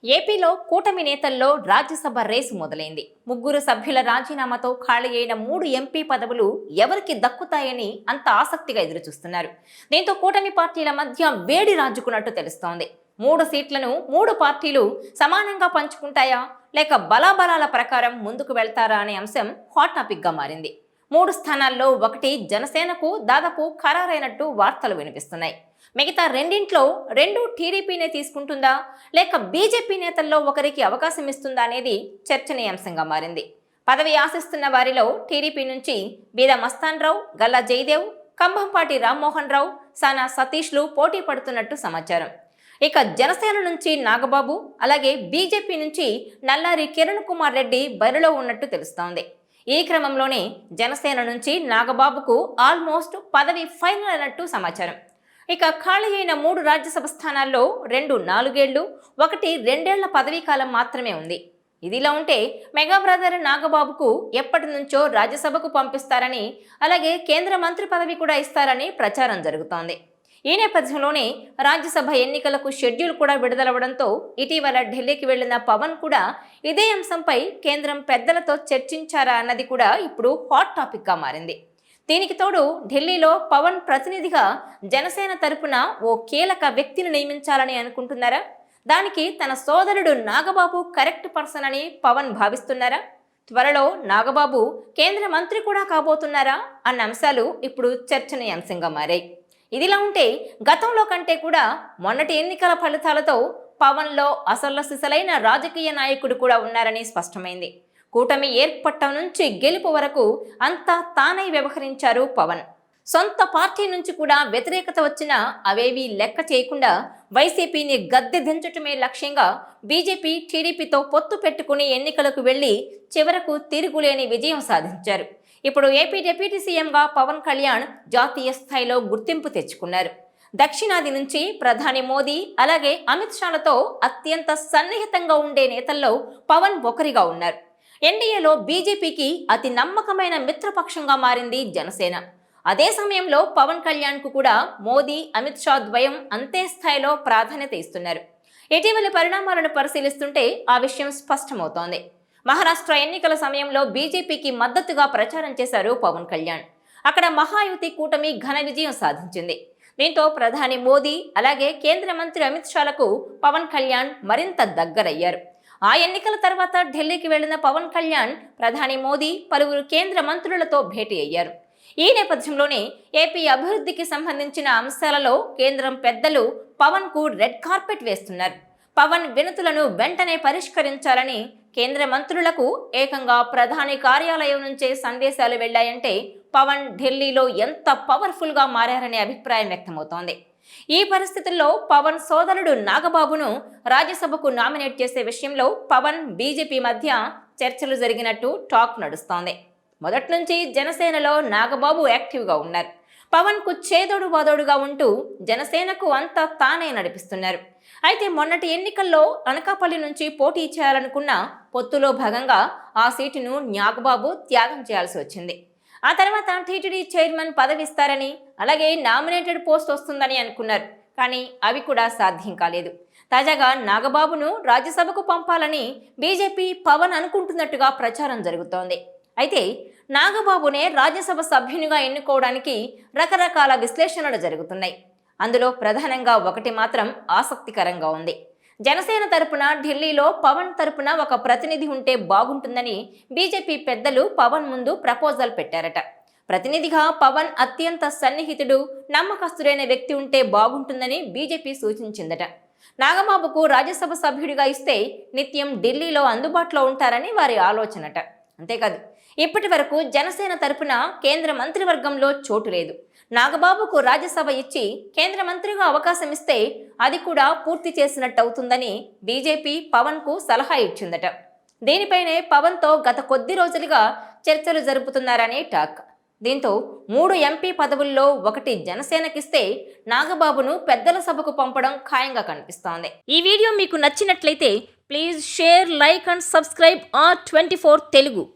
ఏపీలో కూటమి నేతల్లో రాజ్యసభ రేసు మొదలైంది. ముగ్గురు సభ్యుల రాజీనామాతో ఖాళీ అయిన 3 ఎంపీ పదవులు ఎవరికి దక్కుతాయని అంత ఆసక్తిగా ఎదురుచూస్తున్నారు. దీంతో కూటమి పార్టీల మధ్య వేడి రాజుకున్నట్టు తెలుస్తోంది. 3 సీట్లను 3 పార్టీలు సమానంగా పంచుకుంటాయా లేక బలాబలాల ప్రకారం ముందుకు వెళ్తారా అనే అంశం హాట్ టాపిక్ గా మారింది. 3 స్థానాల్లో ఒకటి జనసేనకు దాదాపు ఖరారైనట్టు వార్తలు వినిపిస్తున్నాయి. మిగతా రెండింట్లో 2 టీడీపీనే తీసుకుంటుందా లేక బీజేపీ నేతల్లో ఒకరికి అవకాశం ఇస్తుందా అనేది చర్చనీయాంశంగా మారింది. పదవి ఆశిస్తున్న వారిలో టీడీపీ నుంచి బీద మస్తాన్ రావు, గల్లా జయదేవ్, కంభంపాటి రామ్మోహన్ రావు, సానా సతీష్లు పోటీ పడుతున్నట్టు సమాచారం. ఇక జనసేన నుంచి నాగబాబు, అలాగే బీజేపీ నుంచి నల్లారి కిరణ్ కుమార్ రెడ్డి బరిలో ఉన్నట్టు తెలుస్తోంది. ఈ క్రమంలోనే జనసేన నుంచి నాగబాబుకు ఆల్మోస్ట్ పదవి ఫైనల్ అయినట్టు సమాచారం. ఇక ఖాళీ అయిన 3 రాజ్యసభ స్థానాల్లో 2 4 ఏళ్లు, 1 2 ఏళ్ల పదవీ కాలం మాత్రమే ఉంది. ఇదిలా ఉంటే మెగా బ్రదర్ నాగబాబుకు ఎప్పటి నుంచో రాజ్యసభకు పంపిస్తారని, అలాగే కేంద్ర మంత్రి పదవి కూడా ఇస్తారని ప్రచారం జరుగుతోంది. ఈ నేపథ్యంలోనే రాజ్యసభ ఎన్నికలకు షెడ్యూల్ కూడా విడుదలవడంతో ఇటీవల ఢిల్లీకి వెళ్లిన పవన్ కూడా ఇదే అంశంపై కేంద్రం పెద్దలతో చర్చించారా అన్నది కూడా ఇప్పుడు హాట్ టాపిక్ గా మారింది. దీనికి తోడు ఢిల్లీలో పవన్ ప్రతినిధిగా జనసేన తరపున ఓ కీలక వ్యక్తిని నియమించాలని అనుకుంటున్నారా? దానికి తన సోదరుడు నాగబాబు కరెక్ట్ పర్సన్ అని పవన్ భావిస్తున్నారా? త్వరలో నాగబాబు కేంద్ర మంత్రి కూడా కాబోతున్నారా అన్న అంశాలు ఇప్పుడు చర్చనీయాంశంగా మారాయి. ఇదిలా ఉంటే గతంలో కంటే కూడా మొన్నటి ఎన్నికల ఫలితాలతో పవన్లో అసలు సిసలైన రాజకీయ నాయకుడు కూడా ఉన్నారని స్పష్టమైంది. కూటమి ఏర్పట్టం నుంచి గెలుపు వరకు అంతా తానై వ్యవహరించారు పవన్. సొంత పార్టీ నుంచి కూడా వ్యతిరేకత వచ్చినా అవేవీ లెక్క చేయకుండా వైసీపీని గద్దె దించటమే లక్ష్యంగా బీజేపీ టీడీపీతో పొత్తు పెట్టుకుని ఎన్నికలకు వెళ్లి చివరకు తిరుగులేని విజయం సాధించారు. ఇప్పుడు ఏపీ డిప్యూటీ సీఎంగా పవన్ కళ్యాణ్ జాతీయ స్థాయిలో గుర్తింపు తెచ్చుకున్నారు. దక్షిణాది నుంచి ప్రధాని మోదీ, అలాగే అమిత్ షాలతో అత్యంత సన్నిహితంగా ఉండే నేతల్లో పవన్ ఒకరిగా ఉన్నారు. ఎన్డీఏలో బీజేపీకి అతి నమ్మకమైన మిత్రపక్షంగా మారింది జనసేన. అదే సమయంలో పవన్ కళ్యాణ్ కు కూడా మోదీ, అమిత్ షా ద్వయం అంతే స్థాయిలో ప్రాధాన్యత ఇస్తున్నారు. ఇటీవలి పరిణామాలను పరిశీలిస్తుంటే ఆ విషయం స్పష్టమవుతోంది. మహారాష్ట్ర ఎన్నికల సమయంలో బీజేపీకి మద్దతుగా ప్రచారం చేశారు పవన్ కళ్యాణ్. అక్కడ మహాయుతి కూటమి ఘన విజయం సాధించింది. దీంతో ప్రధాని మోదీ, అలాగే కేంద్ర మంత్రి అమిత్ షాలకు పవన్ కళ్యాణ్ మరింత దగ్గరయ్యారు. ఆ ఎన్నికల తర్వాత ఢిల్లీకి వెళ్లిన పవన్ కళ్యాణ్ ప్రధాని మోదీ, పలువురు కేంద్ర మంత్రులతో భేటీ అయ్యారు. ఈ నేపథ్యంలోనే ఏపీ అభివృద్ధికి సంబంధించిన అంశాలలో కేంద్రం పెద్దలు పవన్ కు రెడ్ కార్పెట్ వేస్తున్నారు. పవన్ వినతులను వెంటనే పరిష్కరించాలని కేంద్ర మంత్రులకు ఏకంగా ప్రధాని కార్యాలయం నుంచే సందేశాలు వెళ్లాయంటే పవన్ ఢిల్లీలో ఎంత పవర్ఫుల్ గా మారారనే అభిప్రాయం వ్యక్తమవుతోంది. ఈ పరిస్థితుల్లో పవన్ సోదరుడు నాగబాబును రాజ్యసభకు నామినేట్ చేసే విషయంలో పవన్ బీజేపీ మధ్య చర్చలు జరిగినట్టు టాక్ నడుస్తోంది. మొదటి నుంచి జనసేనలో నాగబాబు యాక్టివ్గా ఉన్నారు. పవన్ కు చేదోడు వాదోడుగా ఉంటూ జనసేనకు అంతా తానే నడిపిస్తున్నారు. అయితే మొన్నటి ఎన్నికల్లో అనకాపల్లి నుంచి పోటీ చేయాలనుకున్న పొత్తులో భాగంగా ఆ సీటును నాగబాబు త్యాగం చేయాల్సి వచ్చింది. ఆ తర్వాత టీటీడీ చైర్మన్ పదవి ఇస్తారని, అలాగే నామినేటెడ్ పోస్ట్ వస్తుందని అనుకున్నారు. కానీ అవి కూడా సాధ్యం కాలేదు. తాజాగా నాగబాబును రాజ్యసభకు పంపాలని బీజేపీ పవన్ అనుకుంటున్నట్టుగా ప్రచారం జరుగుతోంది. అయితే నాగబాబునే రాజ్యసభ సభ్యునిగా ఎన్నుకోవడానికి రకరకాల విశ్లేషణలు జరుగుతున్నాయి. అందులో ప్రధానంగా ఒకటి మాత్రం ఆసక్తికరంగా ఉంది. జనసేన తరపున ఢిల్లీలో పవన్ తరపున ఒక ప్రతినిధి ఉంటే బాగుంటుందని బీజేపీ పెద్దలు పవన్ ముందు ప్రపోజల్ పెట్టారట. ప్రతినిధిగా పవన్ అత్యంత సన్నిహితుడు, నమ్మకస్తుడైన వ్యక్తి ఉంటే బాగుంటుందని బీజేపీ సూచించిందట. నాగబాబుకు రాజ్యసభ సభ్యుడిగా ఇస్తే నిత్యం ఢిల్లీలో అందుబాటులో ఉంటారని వారి ఆలోచనట. అంతేకాదు, ఇప్పటి వరకు జనసేన తరపున కేంద్ర మంత్రివర్గంలో చోటు లేదు. నాగబాబుకు రాజ్యసభ ఇచ్చి కేంద్ర మంత్రిగా అవకాశం ఇస్తే అది కూడా పూర్తి చేసినట్టు అవుతుందని బీజేపీ పవన్ కు సలహా ఇచ్చిందట. దీనిపైనే పవన్ తో గత కొద్ది రోజులుగా చర్చలు జరుపుతున్నారనే టాక్. దీంతో 3 ఎంపీ పదవుల్లో 1 జనసేనకిస్తే నాగబాబును పెద్దల సభకు పంపడం ఖాయంగా కనిపిస్తోంది. ఈ వీడియో మీకు నచ్చినట్లయితే please share, like and subscribe R24 Telugu.